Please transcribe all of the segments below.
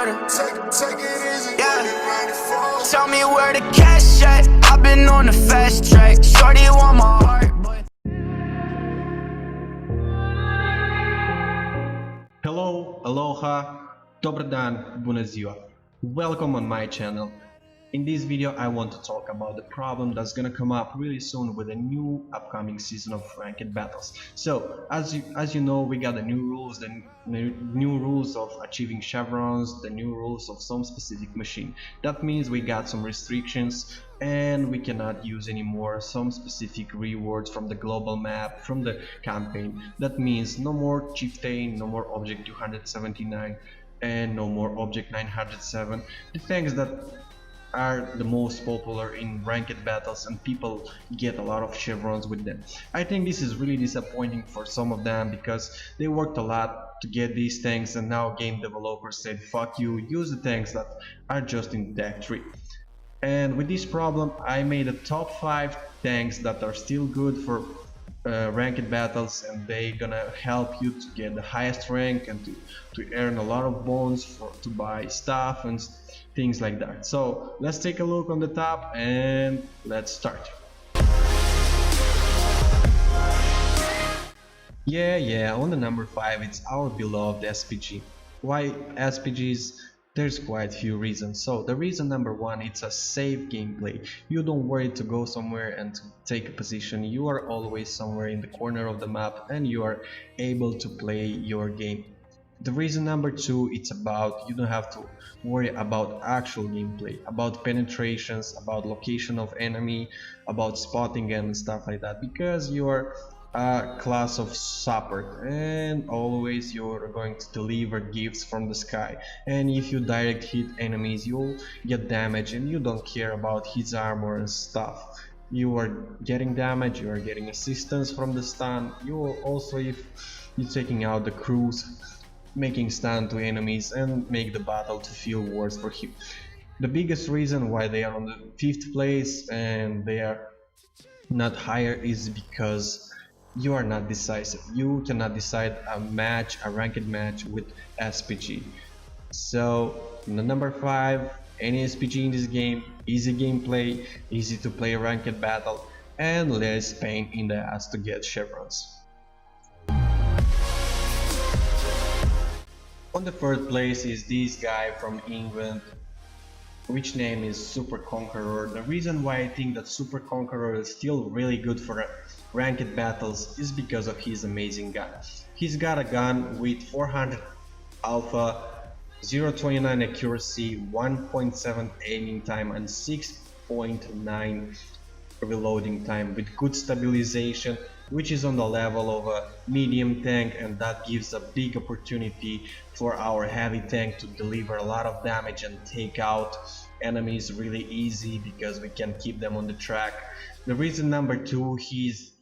Take it easy, Yeah. Tell me where the cash at. I've been on the fast track. Shorty want my heart, but Hello, aloha, dobar dan, bună ziua. Welcome on my channel. In this video I want to talk about the problem that's gonna come up really soon with a new upcoming season of ranked battles. So as you know, we got the new rules, the new rules of achieving chevrons, the new rules of some specific machine. That means we got some restrictions and we cannot use anymore some specific rewards from the global map, from the campaign. That means no more chieftain, no more object 279, and no more object 907. The things that are the most popular in ranked battles and people get a lot of chevrons with them. I think this is really disappointing for some of them because they worked a lot to get these things, and now game developers said fuck you, use the things that are just in deck 3. And with this problem I made a top 5 tanks that are still good for ranked battles, and they gonna help you to get the highest rank and to earn a lot of bones to buy stuff and things like that. So let's take a look on the top and let's start. Yeah, on the number 5 it's our beloved SPG. Why SPGs? There's quite a few reasons. So the reason number 1, it's a safe gameplay. You don't worry to go somewhere and to take a position. You are always somewhere in the corner of the map and you are able to play your game. The reason number 2, it's about you don't have to worry about actual gameplay, about penetrations, about location of enemy, about spotting and stuff like that, because you are a class of support and always you're going to deliver gifts from the sky, and if you direct hit enemies you'll get damage and you don't care about his armor and stuff. You are getting damage, you are getting assistance from the stun, you will also, if you're taking out the crews, making stun to enemies and make the battle to feel worse for him. The biggest reason why they are on the 5th place and they are not higher is because you are not decisive. You cannot decide a match, a ranked match with SPG. So the number 5, any SPG in this game, easy gameplay, easy to play a ranked battle, and less pain in the ass to get chevrons. On the 3rd place is this guy from England, which name is Super Conqueror. The reason why I think that Super Conqueror is still really good for ranked battles is because of his amazing gun. He's got a gun with 400 alpha, 0.29 accuracy, 1.7 aiming time and 6.9 reloading time, with good stabilization, which is on the level of a medium tank, and that gives a big opportunity for our heavy tank to deliver a lot of damage and take out enemies really easy because we can keep them on the track. The reason number 2,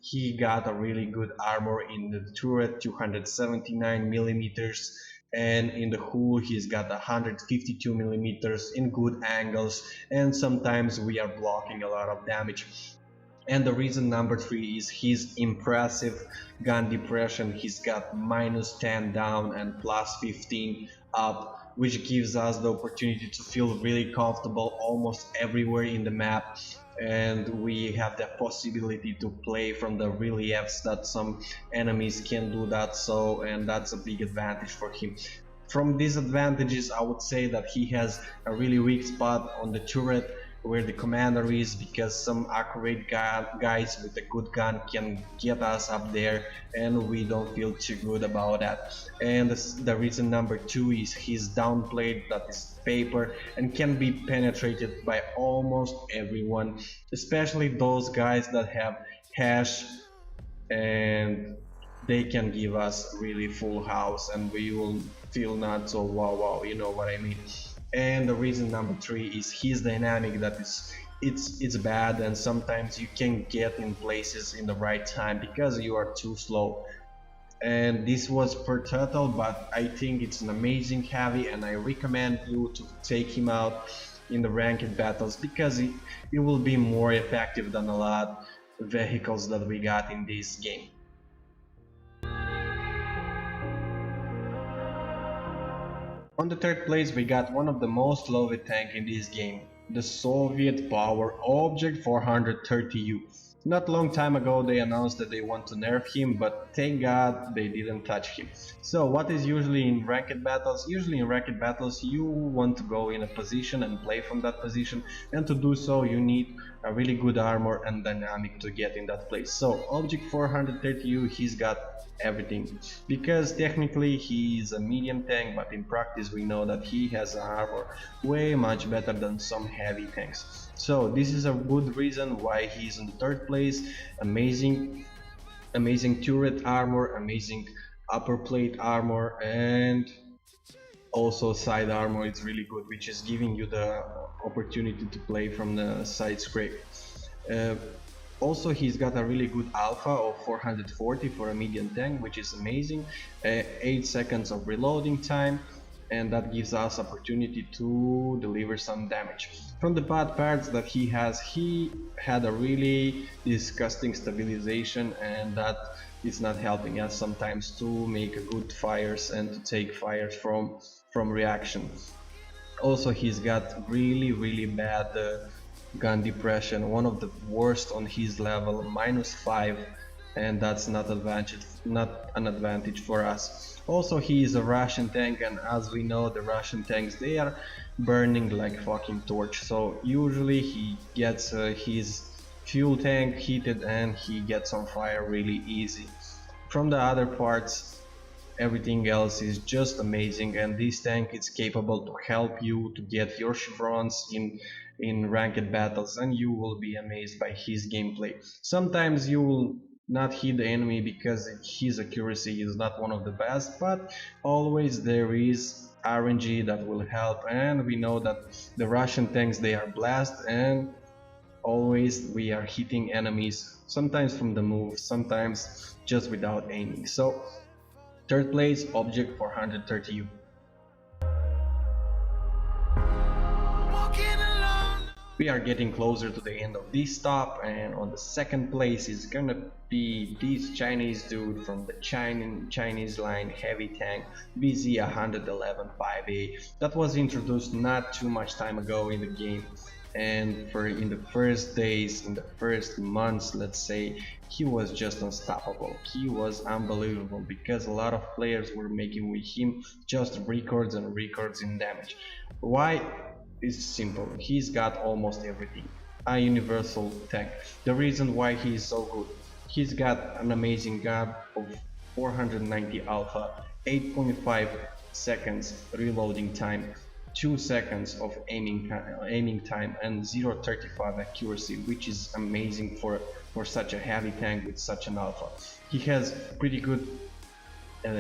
he got a really good armor in the turret, 279 millimeters, and in the hull he's got 152 millimeters in good angles, and sometimes we are blocking a lot of damage. And the reason number 3 is his impressive gun depression. He's got -10 down and +15 up, which gives us the opportunity to feel really comfortable almost everywhere in the map, and we have the possibility to play from the reliefs that some enemies can do that, so, and that's a big advantage for him. From disadvantages, I would say that he has a really weak spot on the turret where the commander is, because some accurate guys with a good gun can get us up there and we don't feel too good about that. And the reason number 2 is his downplate, that is paper, and can be penetrated by almost everyone, especially those guys that have hash, and they can give us really full house and we will feel not so wow, you know what I mean. And the reason number 3 is his dynamic, that is it's bad, and sometimes you can't get in places in the right time because you are too slow. And this was per turtle, but I think it's an amazing heavy and I recommend you to take him out in the ranked battles because it will be more effective than a lot of vehicles that we got in this game. On the third place we got one of the most loved tank in this game, the Soviet Power Object 430U. Not long time ago they announced that they want to nerf him, but thank god they didn't touch him. So what is usually in ranked battles? Usually in ranked battles you want to go in a position and play from that position, and to do so you need a really good armor and dynamic to get in that place. So Object 430U, he's got everything, because technically he is a medium tank, but in practice we know that he has an armor way much better than some heavy tanks. So this is a good reason why he's in third place. Amazing turret armor, amazing upper plate armor, and also side armor is really good, which is giving you the opportunity to play from the side scrape. Also he's got a really good alpha of 440 for a medium tank, which is amazing. 8 seconds of reloading time, and that gives us opportunity to deliver some damage. From the bad parts that he had a really disgusting stabilization, and that is not helping us sometimes to make good fires and to take fires from reaction. Also he's got really bad gun depression, one of the worst on his level, -5, and that's not an advantage for us. Also he is a Russian tank, and as we know the Russian tanks, they are burning like fucking torch, so usually he gets his fuel tank heated and he gets on fire really easy. From the other parts, everything else is just amazing, and this tank is capable to help you to get your chevrons in ranked battles, and you will be amazed by his gameplay. Sometimes you will not hit the enemy because his accuracy is not one of the best, but always there is RNG that will help, and we know that the Russian tanks, they are blast, and always we are hitting enemies, sometimes from the move, sometimes just without aiming. So third place, Object 430U. We are getting closer to the end of this top, and on the second place is gonna be this Chinese dude from the Chinese line heavy tank, BZ111 5A, that was introduced not too much time ago in the game. And in the first days, in the first months, let's say, he was just unstoppable. He was unbelievable, because a lot of players were making with him just records and records in damage. Why? It's simple. He's got almost everything. A universal tank. The reason why he is so good: he's got an amazing gun of 490 alpha, 8.5 seconds reloading time, 2 seconds of aiming time, and 0.35 accuracy, which is amazing for such a heavy tank with such an alpha. He has pretty good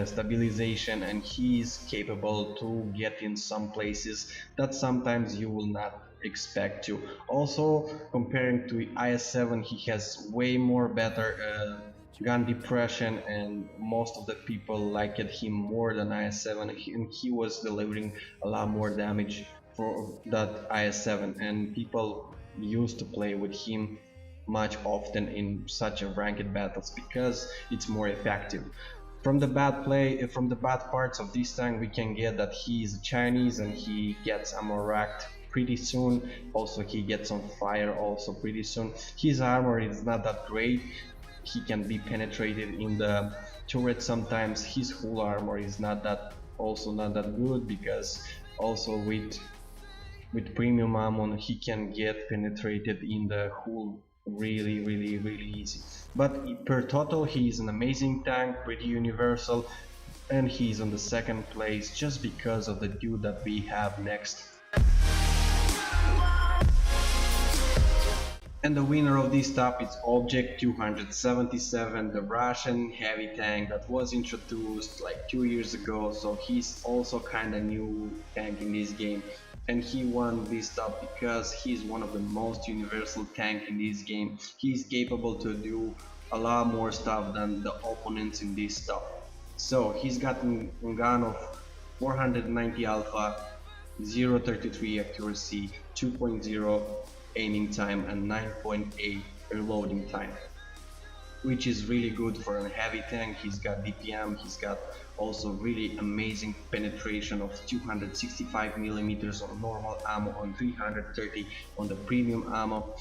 stabilization, and he is capable to get in some places that sometimes you will not expect to. Also, comparing to IS-7, he has way more better gun depression, and most of the people liked him more than IS-7, and he was delivering a lot more damage for that IS-7, and people used to play with him much often in such a ranked battles because it's more effective. From the bad parts of this tank, we can get that he is Chinese and he gets ammo racked pretty soon. Also he gets on fire also pretty soon. His armor is not that great. He can be penetrated in the turret sometimes. His hull armor is not that good, because also with premium ammo he can get penetrated in the hull really easy. But per total he is an amazing tank, pretty universal, and he's on the second place just because of the dude that we have next. And the winner of this top is Object 277, the Russian heavy tank that was introduced like 2 years ago, so he's also kinda new tank in this game. And he won this top because he's one of the most universal tank in this game. He's capable to do a lot more stuff than the opponents in this top. So he's got a gun of 490 alpha, 0.33 accuracy, 2.0 aiming time, and 9.8 reloading time. which is really good for a heavy tank. He's got DPM, he's got also really amazing penetration of 265 millimeters on normal ammo, on 330 on the premium ammo.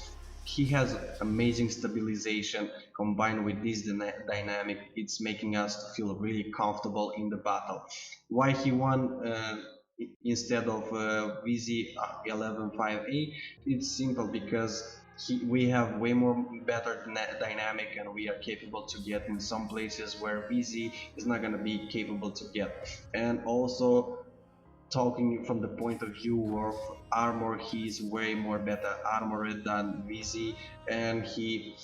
He has amazing stabilization combined with this dynamic. It's making us feel really comfortable in the battle. Why he won instead of VZ115A? It's simple, because we have way more better dynamic, and we are capable to get in some places where VZ is not going to be capable to get. And also, talking from the point of view of armor, he's way more better armored than VZ, and he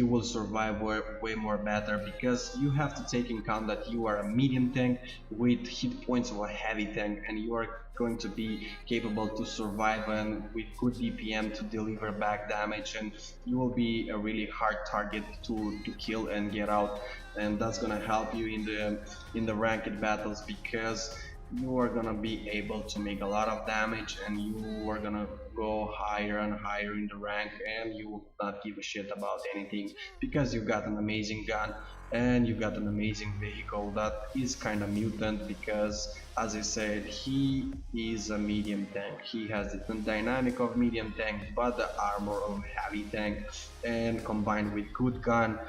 will survive way more better, because you have to take in account that you are a medium tank with hit points of a heavy tank, and you are going to be capable to survive and with good DPM to deliver back damage, and you will be a really hard target to kill and get out. And that's gonna help you in the ranked battles, because you are gonna be able to make a lot of damage, and you are gonna go higher and higher in the rank, and you will not give a shit about anything, because you got an amazing gun and you got an amazing vehicle that is kind of mutant, because as I said, he is a medium tank. He has the dynamic of medium tank but the armor of heavy tank, and combined with good gun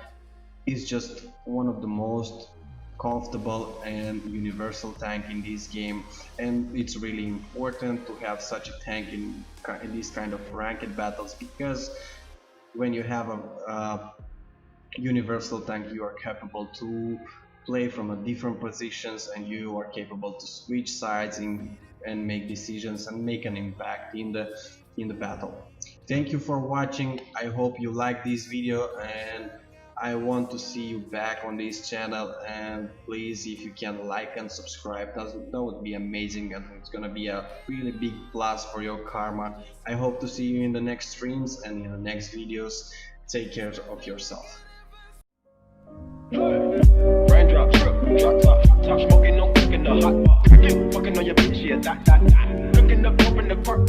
is just one of the most comfortable and universal tank in this game. And it's really important to have such a tank in this kind of ranked battles, because when you have a universal tank, you are capable to play from a different positions, and you are capable to switch sides and make decisions and make an impact in the battle. Thank you for watching. I hope you like this video, and I want to see you back on this channel. And please, if you can, like and subscribe, that would be amazing, and it's gonna be a really big plus for your karma. I hope to see you in the next streams and in the next videos. Take care of yourself. Raindrop, drop top smoking, no cooking the hot. Fucking on your bitch, yeah, that. Cooking up, open the park.